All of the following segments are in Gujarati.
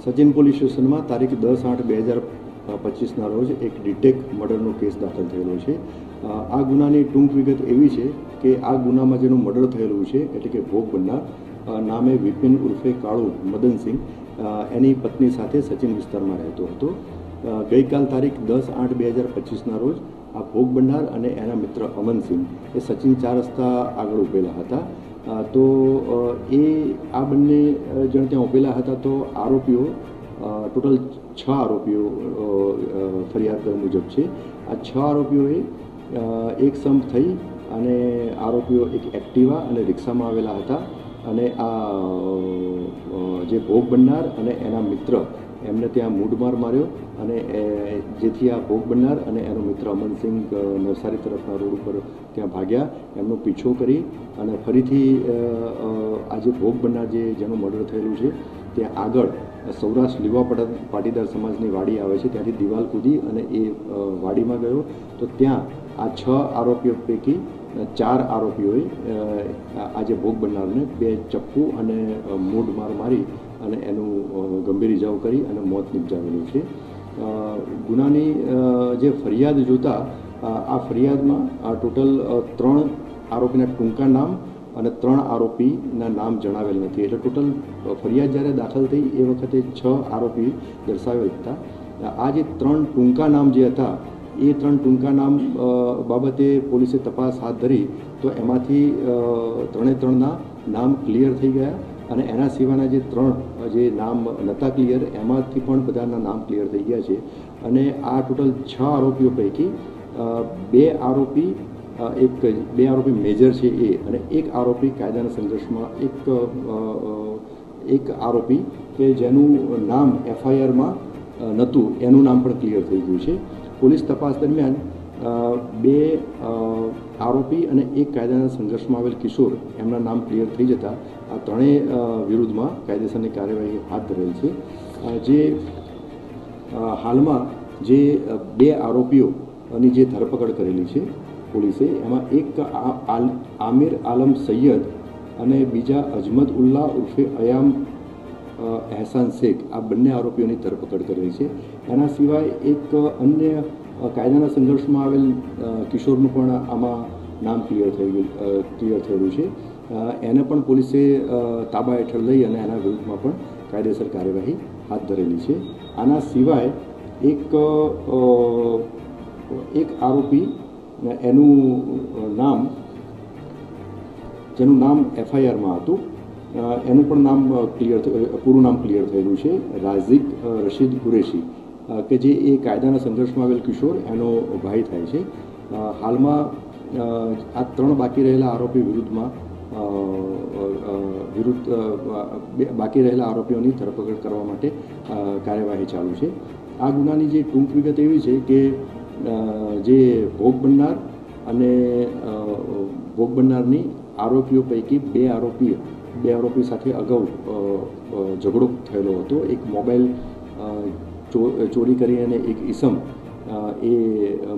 સચિન પોલીસ સ્ટેશનમાં તારીખ 10/8/2025ના રોજ એક ડીટેક મર્ડરનો કેસ દાખલ થયેલો છે। આ ગુનાની ટૂંક વિગત એવી છે કે આ ગુનામાં જેનું મર્ડર થયેલું છે એટલે કે ભોગ બનનાર નામે વિપિન ઉર્ફે કાળુ મદનસિંહ એની પત્ની સાથે સચિન વિસ્તારમાં રહેતો હતો। ગઈકાલ તારીખ 10/8/2025ના રોજ આ ભોગ બનનાર અને એના મિત્ર અમનસિંહ એ સચિન 4 રસ્તા આગળ ઊભેલા હતા। તો એ આ બંને જણ ત્યાં ઊભેલા હતા તો આરોપીઓ ટોટલ 6 આરોપીઓ ફરિયાદ મુજબ છે। આ 6 આરોપીઓએ એક સંપ થઈ અને આરોપીઓ એક એક્ટિવા અને રિક્ષામાં આવેલા હતા અને આ જે ભોગ બનનાર અને એના મિત્ર એમને ત્યાં મૂઢમાર માર્યો અને જેથી આ ભોગ બનનાર અને એનો મિત્ર અમનસિંહ નવસારી તરફના રોડ ઉપર ત્યાં ભાગ્યા। એમનો પીછો કરી અને ફરીથી આ જે ભોગ બનનાર જેનું મર્ડર થયેલું છે ત્યાં આગળ સૌરાષ્ટ્ર લીવા પાટીદાર સમાજની વાડી આવે છે ત્યાંથી દિવાલ કૂદી અને એ વાડીમાં ગયો તો ત્યાં આ 6 આરોપીઓ પૈકી 4 આરોપીઓએ આ જે ભોગ બનનારને 2 ચપ્પુ અને મૂઢમાર મારી અને એનું ગંભીર ઇજાઓ કરી અને મોત નિપજાવેલું છે। ગુનાની જે ફરિયાદ જોતા આ ફરિયાદમાં ટોટલ 3 આરોપીના ટૂંકા નામ અને 3 આરોપીના નામ જણાવેલ નથી। એટલે ટોટલ ફરિયાદ જ્યારે દાખલ થઈ એ વખતે 6 આરોપી દર્શાવેલ હતા। આ જે 3 ટૂંકા નામ જે હતા એ 3 ટૂંકા નામ બાબતે પોલીસે તપાસ હાથ ધરી તો એમાંથી 3ના નામ ક્લિયર થઈ ગયા અને એના સિવાયના જે 3 જે નામ નહોતા ક્લિયર એમાંથી પણ બધાના નામ ક્લિયર થઈ ગયા છે। અને આ ટોટલ 6 આરોપીઓ પૈકી 2 આરોપી મેજર છે એ અને 1 આરોપી કાયદાના સંઘર્ષમાં એક આરોપી કે જેનું નામ એફઆઈઆરમાં નહોતું એનું નામ પણ ક્લિયર થઈ ગયું છે। પોલીસ તપાસ દરમિયાન 2 આરોપી અને 1 કાયદાના સંઘર્ષમાં આવેલ કિશોર એમના નામ ક્લિયર થઈ જતા આ ત્રણેય વિરુદ્ધમાં કાયદેસરની કાર્યવાહી હાથ ધરેલ છે। જે હાલમાં જે 2 આરોપીઓની જે ધરપકડ કરેલી છે પોલીસે એમાં એક આમિર આલમ સૈયદ અને બીજા અજમત ઉલ્લા ઉર્ફે અયામ એહસાન શેખ આ બંને આરોપીઓની ધરપકડ કરેલી છે। એના સિવાય એક અન્ય કાયદાના સંઘર્ષમાં આવેલ કિશોરનું પણ આમાં નામ ક્લિયર થયેલું છે। એને પણ પોલીસે તાબા હેઠળ લઈ અને એના વિરુદ્ધમાં પણ કાયદેસર કાર્યવાહી હાથ ધરેલી છે। આના સિવાય એક આરોપી એનું નામ જેનું નામ એફઆઈઆરમાં હતું એનું પણ નામ પૂરું નામ ક્લિયર થયેલું છે રાઝિક રશીદ કુરેશી કે જે એ કાયદાના સંઘર્ષમાં આવેલ કિશોર એનો ભાઈ થાય છે। હાલમાં આ 3 બાકી રહેલા આરોપી બાકી રહેલા આરોપીઓની ધરપકડ કરવા માટે કાર્યવાહી ચાલુ છે। આ ગુનાની જે ટૂંક વિગત એવી છે કે જે ભોગ બનનાર અને ભોગ બનનારની આરોપીઓ પૈકી 2 આરોપી સાથે અગાઉ ઝઘડો થયેલો હતો। એક મોબાઈલ ચોરી કરી અને એક ઈસમ એ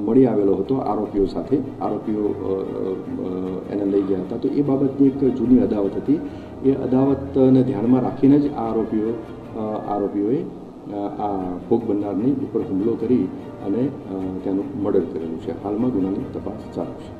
મળી આવેલો હતો આરોપીઓ સાથે આરોપીઓ એને લઈ ગયા હતા। તો એ બાબતની એક જૂની અદાવત હતી। એ અદાવતને ધ્યાનમાં રાખીને જ આ આરોપીઓએ આ ભોગ બનનારની ઉપર હુમલો કરી અને તેનું મર્ડર કરેલું છે। હાલમાં ગુનાની તપાસ ચાલુ છે।